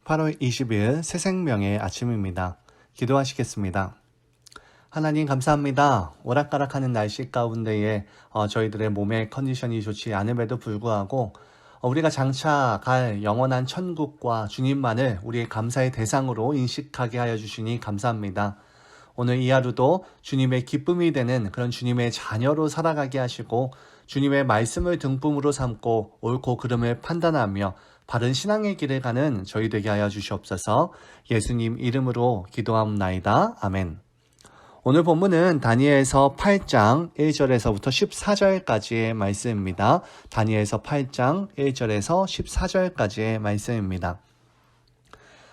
8월 20일 새생명의 아침입니다. 기도하시겠습니다. 하나님 감사합니다. 오락가락하는 날씨 가운데에 저희들의 몸의 컨디션이 좋지 않음에도 불구하고 우리가 장차 갈 영원한 천국과 주님만을 우리의 감사의 대상으로 인식하게 하여 주시니 감사합니다. 오늘 이 하루도 주님의 기쁨이 되는 그런 주님의 자녀로 살아가게 하시고 주님의 말씀을 등불로 삼고 옳고 그름을 판단하며 바른 신앙의 길을 가는 저희 되게 하여 주시옵소서. 예수님 이름으로 기도하옵나이다. 아멘. 오늘 본문은 다니엘서 8장 1절에서부터 14절까지의 말씀입니다. 다니엘서 8장 1절에서 14절까지의 말씀입니다.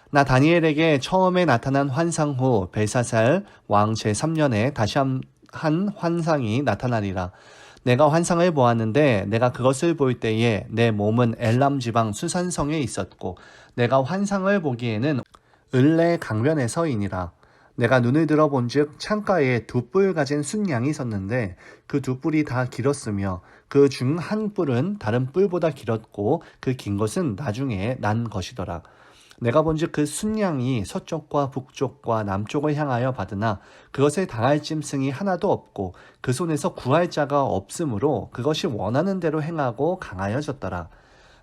나 다니엘에게 처음에 나타난 환상 후 벨사살 왕 제3년에 다시 한 환상이 나타나리라. 내가 환상을 보았는데 내가 그것을 볼 때에 내 몸은 엘람 지방 수산성에 있었고 내가 환상을 보기에는 을레 강변에서이니라. 내가 눈을 들어 본즉 창가에 두 뿔 가진 순양이 섰는데 그 두 뿔이 다 길었으며 그 중 한 뿔은 다른 뿔보다 길었고 그 긴 것은 나중에 난 것이더라. 내가 본즉 그 순양이 서쪽과 북쪽과 남쪽을 향하여 받으나 그것을 당할 짐승이 하나도 없고 그 손에서 구할 자가 없으므로 그것이 원하는 대로 행하고 강하여졌더라.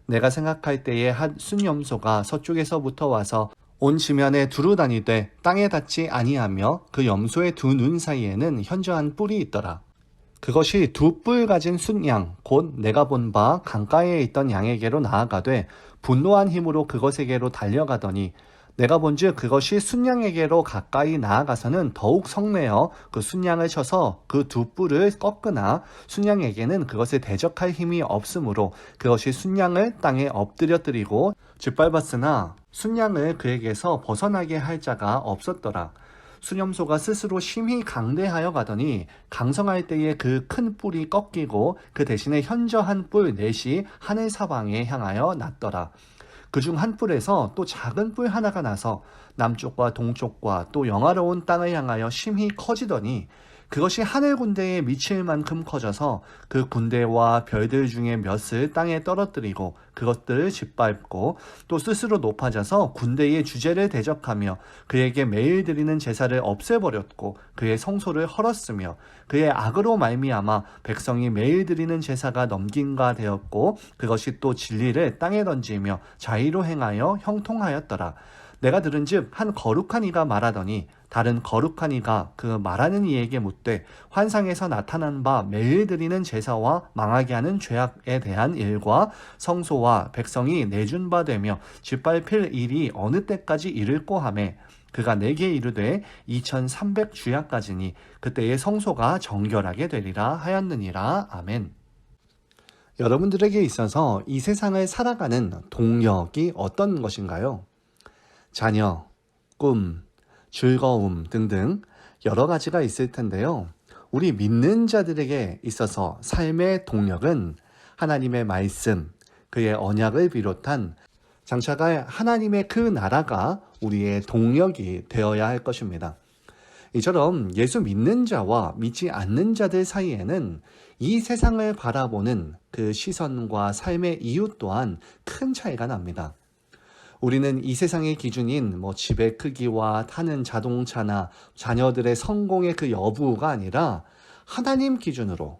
내가 생각할 때에 한 순염소가 서쪽에서부터 와서 온 지면에 두루 다니되 땅에 닿지 아니하며 그 염소의 두 눈 사이에는 현저한 뿔이 있더라. 그것이 두 뿔 가진 순양 곧 내가 본 바 강가에 있던 양에게로 나아가되 분노한 힘으로 그것에게로 달려가더니 내가 본즉 그것이 순양에게로 가까이 나아가서는 더욱 성내어 그 순양을 쳐서 그 두 뿔을 꺾으나 순양에게는 그것을 대적할 힘이 없으므로 그것이 순양을 땅에 엎드려뜨리고 짓밟았으나 순양을 그에게서 벗어나게 할 자가 없었더라. 순염소가 스스로 심히 강대하여 가더니 강성할 때에 그 큰 뿔이 꺾이고 그 대신에 현저한 뿔 넷이 하늘 사방에 향하여 났더라. 그중 한 뿔에서 또 작은 뿔 하나가 나서 남쪽과 동쪽과 또 영화로운 땅을 향하여 심히 커지더니 그것이 하늘 군대에 미칠 만큼 커져서 그 군대와 별들 중에 몇을 땅에 떨어뜨리고 그것들을 짓밟고 또 스스로 높아져서 군대의 주제를 대적하며 그에게 매일 드리는 제사를 없애버렸고 그의 성소를 헐었으며 그의 악으로 말미암아 백성이 매일 드리는 제사가 넘긴가 되었고 그것이 또 진리를 땅에 던지며 자의로 행하여 형통하였더라. 내가 들은즉 한 거룩한 이가 말하더니 다른 거룩한 이가 그 말하는 이에게 묻되 환상에서 나타난 바 매일 드리는 제사와 망하게 하는 죄악에 대한 일과 성소와 백성이 내준 바 되며 짓밟힐 일이 어느 때까지 이를꼬 하매 그가 내게 이르되 2300 주야까지니 그때의 성소가 정결하게 되리라 하였느니라. 아멘. 여러분들에게 있어서 이 세상을 살아가는 동력이 어떤 것인가요? 자녀, 꿈, 즐거움 등등 여러 가지가 있을 텐데요. 우리 믿는 자들에게 있어서 삶의 동력은 하나님의 말씀, 그의 언약을 비롯한 장차갈 하나님의 그 나라가 우리의 동력이 되어야 할 것입니다. 이처럼 예수 믿는 자와 믿지 않는 자들 사이에는 이 세상을 바라보는 그 시선과 삶의 이유 또한 큰 차이가 납니다. 우리는 이 세상의 기준인 집의 크기와 타는 자동차나 자녀들의 성공의 그 여부가 아니라 하나님 기준으로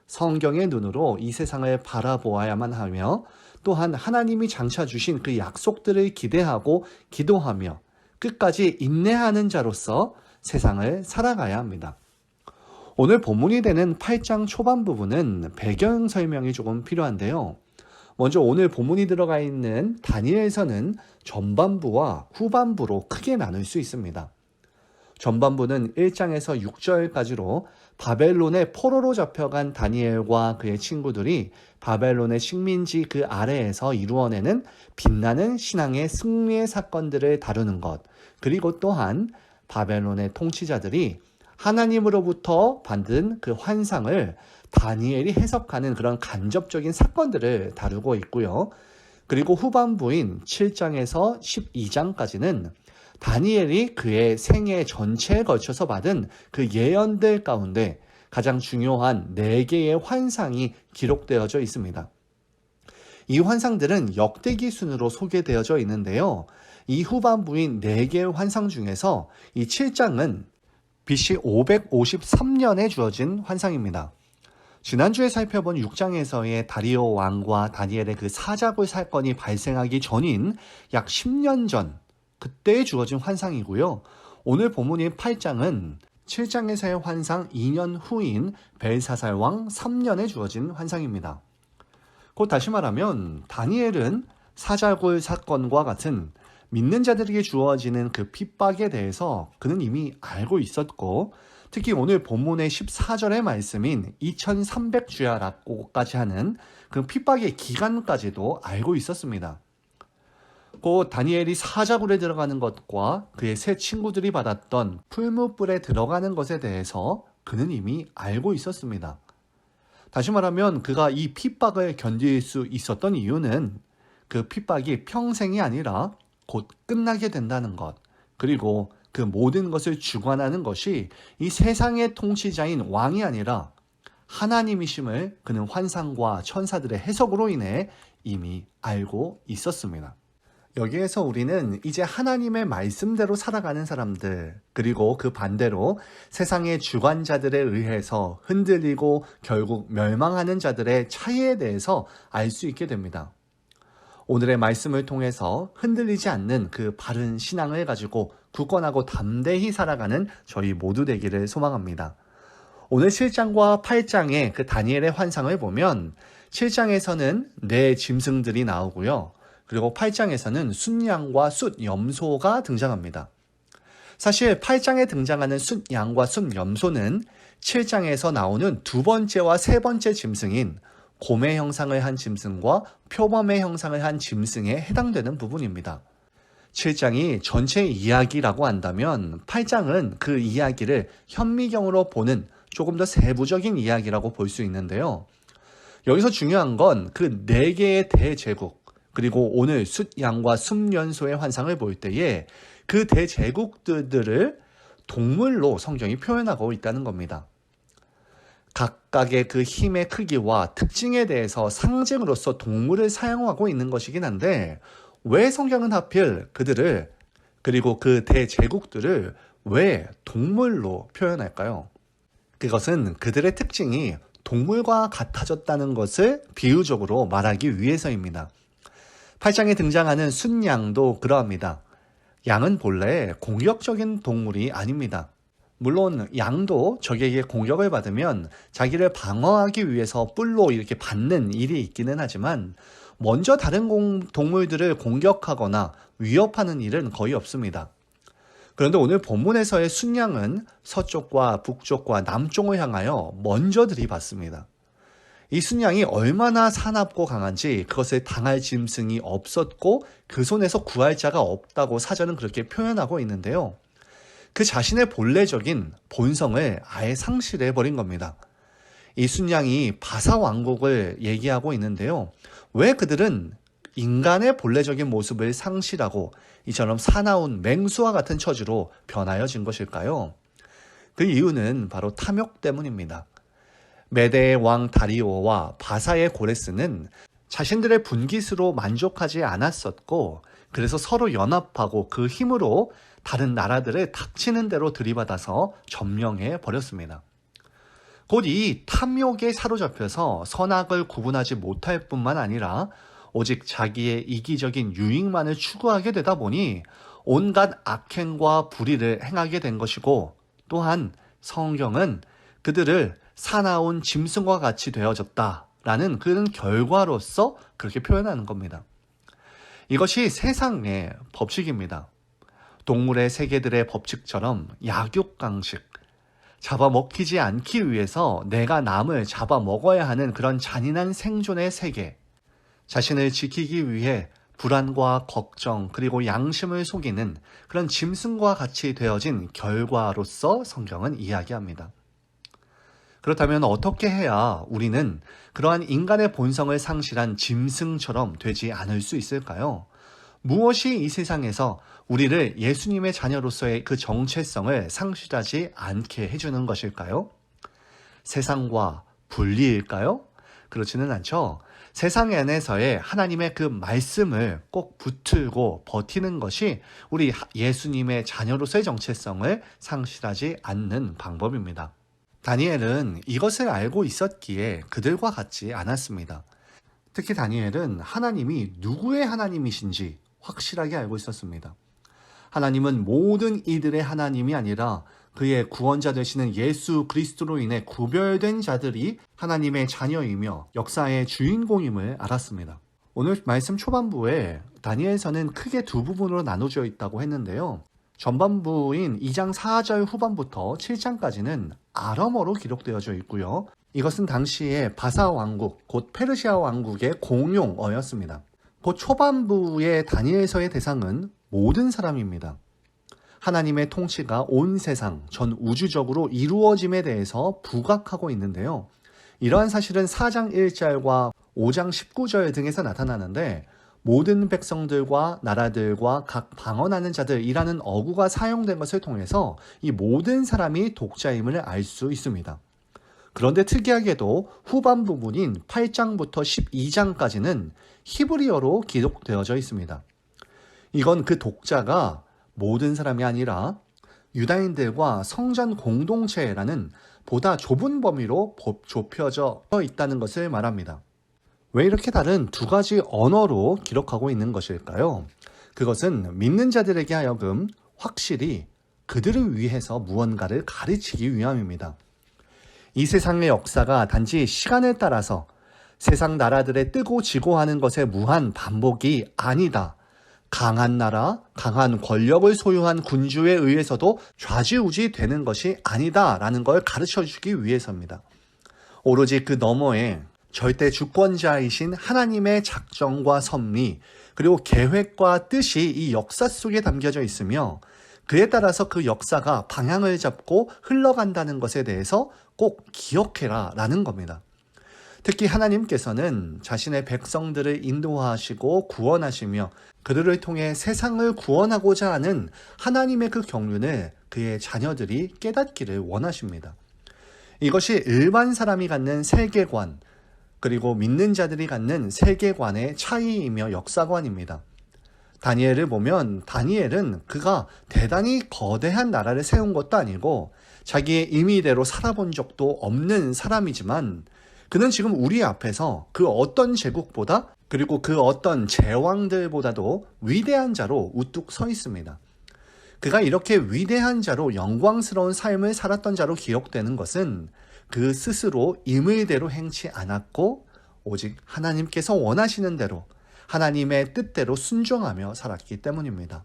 성경의 눈으로 이 세상을 바라보아야만 하며 또한 하나님이 장차 주신 그 약속들을 기대하고 기도하며 끝까지 인내하는 자로서 세상을 살아가야 합니다. 오늘 본문이 되는 8장 초반 부분은 배경 설명이 조금 필요한데요. 먼저 오늘 본문이 들어가 있는 다니엘서는 전반부와 후반부로 크게 나눌 수 있습니다. 전반부는 1장에서 6절까지로 바벨론의 포로로 잡혀간 다니엘과 그의 친구들이 바벨론의 식민지 그 아래에서 이루어내는 빛나는 신앙의 승리의 사건들을 다루는 것, 그리고 또한 바벨론의 통치자들이 하나님으로부터 받은 그 환상을 다니엘이 해석하는 그런 간접적인 사건들을 다루고 있고요. 그리고 후반부인 7장에서 12장까지는 다니엘이 그의 생애 전체에 걸쳐서 받은 그 예언들 가운데 가장 중요한 4개의 환상이 기록되어져 있습니다. 이 환상들은 역대기 순으로 소개되어져 있는데요. 이 후반부인 4개의 환상 중에서 이 7장은 BC 553년에 주어진 환상입니다. 지난주에 살펴본 6장에서의 다리오 왕과 다니엘의 그 사자굴 사건이 발생하기 전인 약 10년 전, 그때에 주어진 환상이고요. 오늘 본문인 8장은 7장에서의 환상 2년 후인 벨사살 왕 3년에 주어진 환상입니다. 곧 다시 말하면 다니엘은 사자굴 사건과 같은 믿는 자들에게 주어지는 그 핍박에 대해서 그는 이미 알고 있었고, 특히 오늘 본문의 14절의 말씀인 2300주야라고까지 하는 그 핍박의 기간까지도 알고 있었습니다. 곧 다니엘이 사자굴에 들어가는 것과 그의 세 친구들이 받았던 풀무불에 들어가는 것에 대해서 그는 이미 알고 있었습니다. 다시 말하면 그가 이 핍박을 견딜 수 있었던 이유는 그 핍박이 평생이 아니라 곧 끝나게 된다는 것, 그리고 그 모든 것을 주관하는 것이 이 세상의 통치자인 왕이 아니라 하나님이심을 그는 환상과 천사들의 해석으로 인해 이미 알고 있었습니다. 여기에서 우리는 이제 하나님의 말씀대로 살아가는 사람들, 그리고 그 반대로 세상의 주관자들에 의해서 흔들리고 결국 멸망하는 자들의 차이에 대해서 알 수 있게 됩니다. 오늘의 말씀을 통해서 흔들리지 않는 그 바른 신앙을 가지고 굳건하고 담대히 살아가는 저희 모두 되기를 소망합니다. 오늘 7장과 8장의 그 다니엘의 환상을 보면 7장에서는 네 짐승들이 나오고요. 그리고 8장에서는 숫양과 숫염소가 등장합니다. 사실 8장에 등장하는 숫양과 숫염소는 7장에서 나오는 두 번째와 세 번째 짐승인 곰의 형상을 한 짐승과 표범의 형상을 한 짐승에 해당되는 부분입니다. 7장이 전체 이야기라고 한다면 8장은 그 이야기를 현미경으로 보는 조금 더 세부적인 이야기라고 볼 수 있는데요. 여기서 중요한 건 그 4개의 대제국, 그리고 오늘 숫양과 숫염소의 환상을 볼 때에 그 대제국들을 동물로 성경이 표현하고 있다는 겁니다. 각각의 그 힘의 크기와 특징에 대해서 상징으로서 동물을 사용하고 있는 것이긴 한데, 왜 성경은 하필 그들을, 그리고 그 대제국들을 왜 동물로 표현할까요? 그것은 그들의 특징이 동물과 같아졌다는 것을 비유적으로 말하기 위해서입니다. 8장에 등장하는 숫양도 그러합니다. 양은 본래 공격적인 동물이 아닙니다. 물론 양도 적에게 공격을 받으면 자기를 방어하기 위해서 뿔로 이렇게 받는 일이 있기는 하지만 먼저 다른 동물들을 공격하거나 위협하는 일은 거의 없습니다. 그런데 오늘 본문에서의 숫양은 서쪽과 북쪽과 남쪽을 향하여 먼저 들이받습니다. 이 숫양이 얼마나 사납고 강한지 그것을 당할 짐승이 없었고 그 손에서 구할 자가 없다고 사전은 그렇게 표현하고 있는데요. 그 자신의 본래적인 본성을 아예 상실해버린 겁니다. 이 숫양이 바사 왕국을 얘기하고 있는데요. 왜 그들은 인간의 본래적인 모습을 상실하고 이처럼 사나운 맹수와 같은 처지로 변하여진 것일까요? 그 이유는 바로 탐욕 때문입니다. 메대의 왕 다리오와 바사의 고레스는 자신들의 분깃으로 만족하지 않았었고, 그래서 서로 연합하고 그 힘으로 다른 나라들을 닥치는 대로 들이받아서 점령해 버렸습니다. 곧 이 탐욕에 사로잡혀서 선악을 구분하지 못할 뿐만 아니라 오직 자기의 이기적인 유익만을 추구하게 되다 보니 온갖 악행과 불의를 행하게 된 것이고, 또한 성경은 그들을 사나운 짐승과 같이 되어졌다라는 그런 결과로서 그렇게 표현하는 겁니다. 이것이 세상의 법칙입니다. 동물의 세계들의 법칙처럼 약육강식, 잡아먹히지 않기 위해서 내가 남을 잡아먹어야 하는 그런 잔인한 생존의 세계, 자신을 지키기 위해 불안과 걱정 그리고 양심을 속이는 그런 짐승과 같이 되어진 결과로서 성경은 이야기합니다. 그렇다면 어떻게 해야 우리는 그러한 인간의 본성을 상실한 짐승처럼 되지 않을 수 있을까요? 무엇이 이 세상에서 우리를 예수님의 자녀로서의 그 정체성을 상실하지 않게 해주는 것일까요? 세상과 분리일까요? 그렇지는 않죠. 세상 안에서의 하나님의 그 말씀을 꼭 붙들고 버티는 것이 우리 예수님의 자녀로서의 정체성을 상실하지 않는 방법입니다. 다니엘은 이것을 알고 있었기에 그들과 같지 않았습니다. 특히 다니엘은 하나님이 누구의 하나님이신지 확실하게 알고 있었습니다. 하나님은 모든 이들의 하나님이 아니라 그의 구원자 되시는 예수 그리스도로 인해 구별된 자들이 하나님의 자녀이며 역사의 주인공임을 알았습니다. 오늘 말씀 초반부에 다니엘서는 크게 두 부분으로 나눠져 있다고 했는데요. 전반부인 2장 4절 후반부터 7장까지는 아람어로 기록되어져 있고요. 이것은 당시의 바사 왕국, 곧 페르시아 왕국의 공용어였습니다. 곧 초반부의 다니엘서의 대상은 모든 사람입니다. 하나님의 통치가 온 세상, 전 우주적으로 이루어짐에 대해서 부각하고 있는데요. 이러한 사실은 4장 1절과 5장 19절 등에서 나타나는데 모든 백성들과 나라들과 각 방언하는 자들이라는 어구가 사용된 것을 통해서 이 모든 사람이 독자임을 알 수 있습니다. 그런데 특이하게도 후반 부분인 8장부터 12장까지는 히브리어로 기록되어져 있습니다. 이건 그 독자가 모든 사람이 아니라 유다인들과 성전 공동체라는 보다 좁은 범위로 좁혀져 있다는 것을 말합니다. 왜 이렇게 다른 두 가지 언어로 기록하고 있는 것일까요? 그것은 믿는 자들에게 하여금 확실히 그들을 위해서 무언가를 가르치기 위함입니다. 이 세상의 역사가 단지 시간에 따라서 세상 나라들의 뜨고 지고 하는 것의 무한 반복이 아니다. 강한 나라, 강한 권력을 소유한 군주에 의해서도 좌지우지 되는 것이 아니다라는 걸 가르쳐주기 위해서입니다. 오로지 그 너머에 절대 주권자이신 하나님의 작정과 섭리, 그리고 계획과 뜻이 이 역사 속에 담겨져 있으며 그에 따라서 그 역사가 방향을 잡고 흘러간다는 것에 대해서 꼭 기억해라 라는 겁니다. 특히 하나님께서는 자신의 백성들을 인도하시고 구원하시며 그들을 통해 세상을 구원하고자 하는 하나님의 그 경륜을 그의 자녀들이 깨닫기를 원하십니다. 이것이 일반 사람이 갖는 세계관, 그리고 믿는 자들이 갖는 세계관의 차이이며 역사관입니다. 다니엘을 보면 다니엘은 그가 대단히 거대한 나라를 세운 것도 아니고 자기의 임의대로 살아본 적도 없는 사람이지만 그는 지금 우리 앞에서 그 어떤 제국보다 그리고 그 어떤 제왕들보다도 위대한 자로 우뚝 서 있습니다. 그가 이렇게 위대한 자로 영광스러운 삶을 살았던 자로 기록되는 것은 그 스스로 임의대로 행치 않았고 오직 하나님께서 원하시는 대로 하나님의 뜻대로 순종하며 살았기 때문입니다.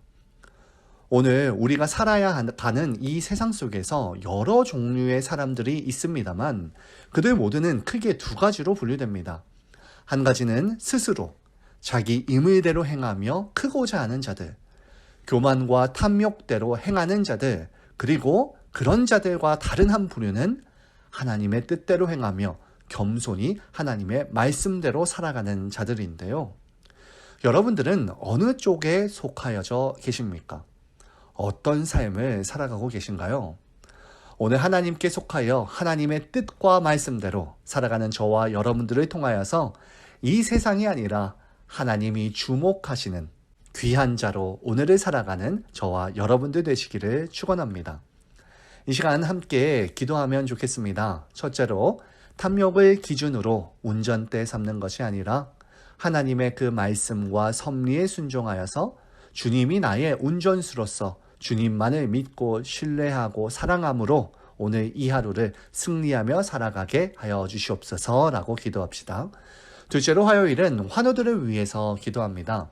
오늘 우리가 살아야 하는 이 세상 속에서 여러 종류의 사람들이 있습니다만 그들 모두는 크게 두 가지로 분류됩니다. 한 가지는 스스로 자기 임의대로 행하며 크고자 하는 자들, 교만과 탐욕대로 행하는 자들, 그리고 그런 자들과 다른 한 부류는 하나님의 뜻대로 행하며 겸손히 하나님의 말씀대로 살아가는 자들인데요. 여러분들은 어느 쪽에 속하여져 계십니까? 어떤 삶을 살아가고 계신가요? 오늘 하나님께 속하여 하나님의 뜻과 말씀대로 살아가는 저와 여러분들을 통하여서 이 세상이 아니라 하나님이 주목하시는 귀한 자로 오늘을 살아가는 저와 여러분들 되시기를 축원합니다. 이 시간 함께 기도하면 좋겠습니다. 첫째로 탐욕을 기준으로 운전대 삼는 것이 아니라 하나님의 그 말씀과 섭리에 순종하여서 주님이 나의 운전수로서 주님만을 믿고 신뢰하고 사랑함으로 오늘 이 하루를 승리하며 살아가게 하여 주시옵소서라고 기도합시다. 둘째로 화요일은 환우들을 위해서 기도합니다.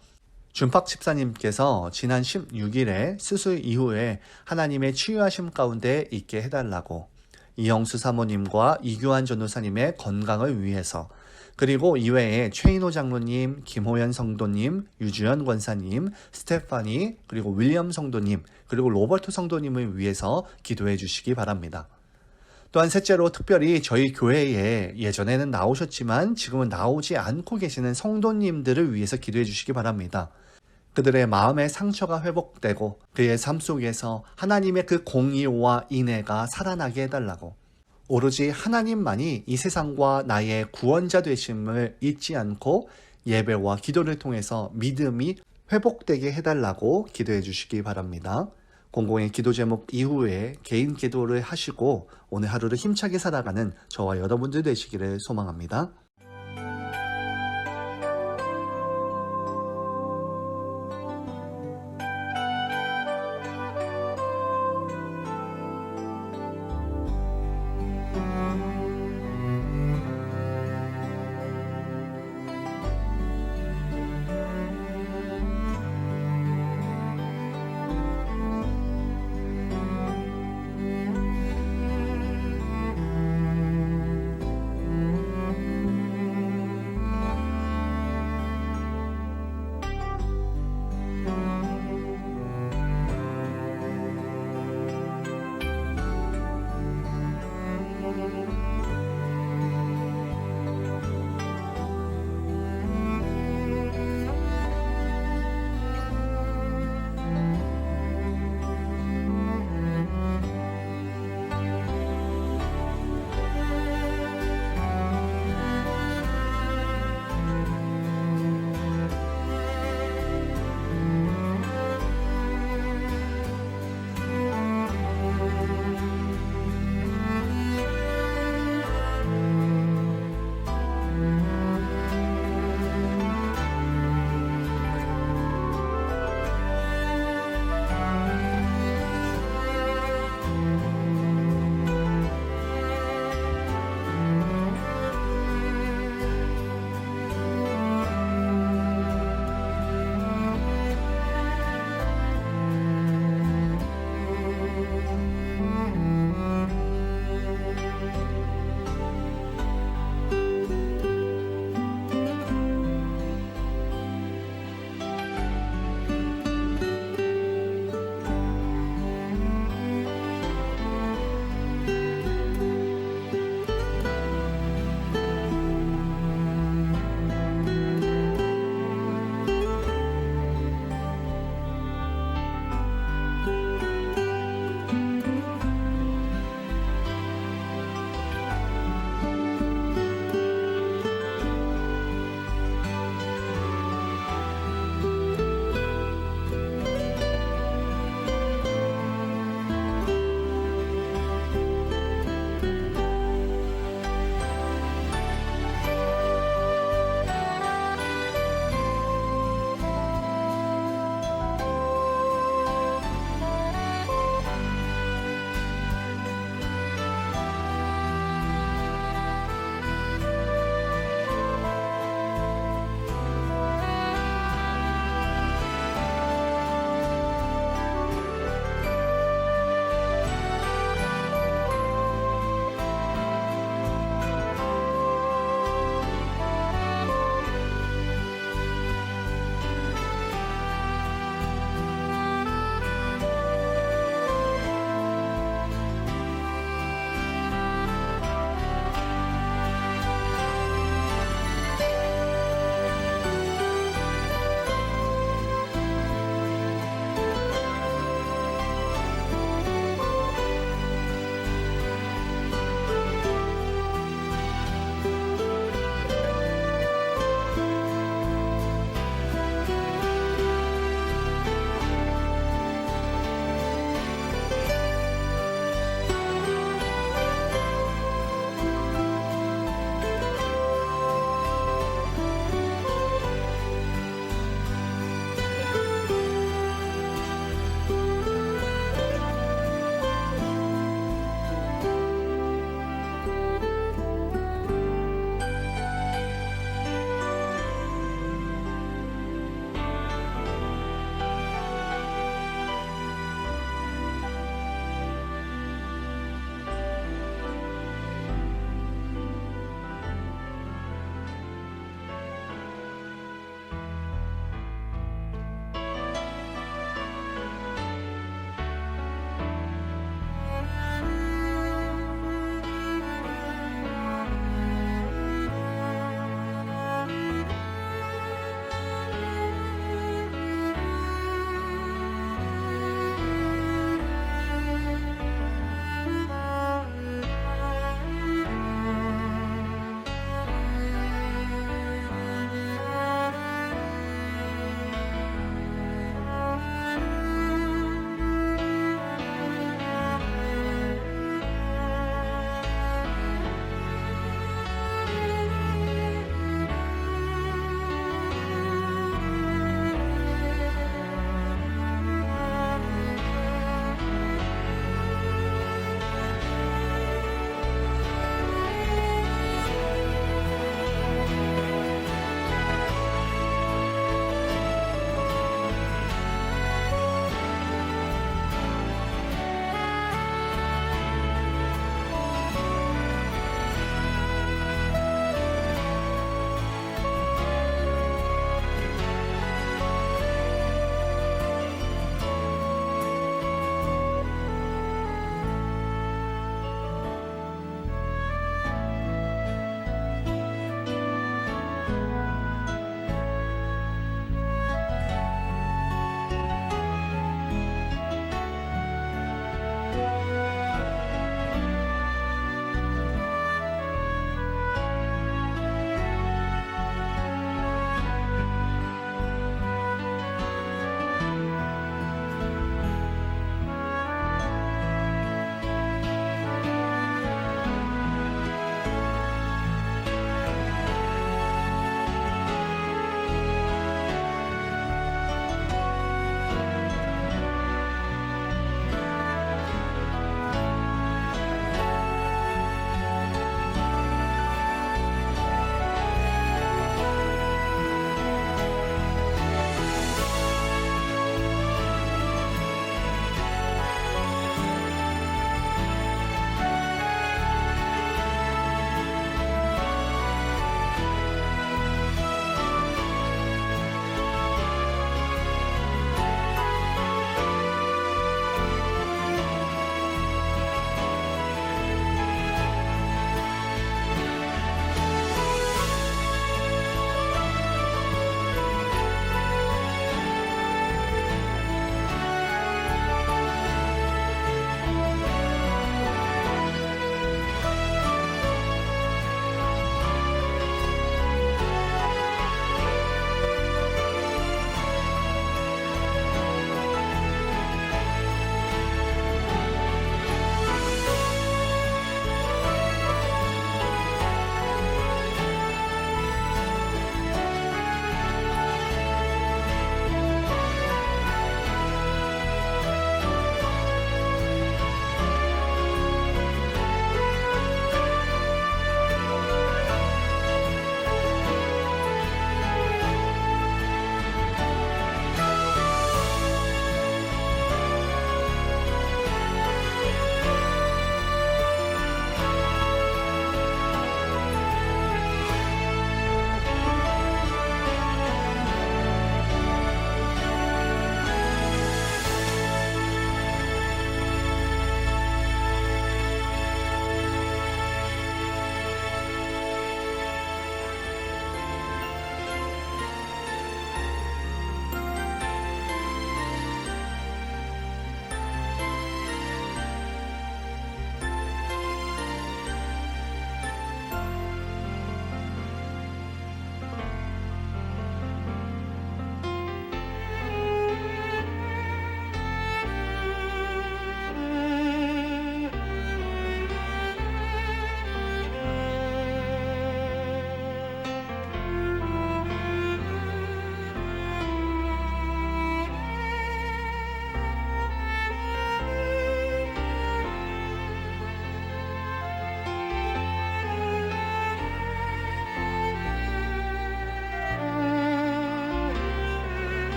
준팍 집사님께서 지난 16일에 수술 이후에 하나님의 치유하심 가운데 있게 해달라고 이영수 사모님과 이규환 전도사님의 건강을 위해서 그리고 이외에 최인호 장로님, 김호연 성도님, 유주연 권사님, 스테파니, 그리고 윌리엄 성도님, 그리고 로버트 성도님을 위해서 기도해 주시기 바랍니다. 또한 셋째로 특별히 저희 교회에 예전에는 나오셨지만 지금은 나오지 않고 계시는 성도님들을 위해서 기도해 주시기 바랍니다. 그들의 마음의 상처가 회복되고 그의 삶 속에서 하나님의 그 공의와 인애가 살아나게 해달라고 오로지 하나님만이 이 세상과 나의 구원자 되심을 잊지 않고 예배와 기도를 통해서 믿음이 회복되게 해달라고 기도해 주시기 바랍니다. 공공의 기도 제목 이후에 개인 기도를 하시고 오늘 하루를 힘차게 살아가는 저와 여러분들 되시기를 소망합니다.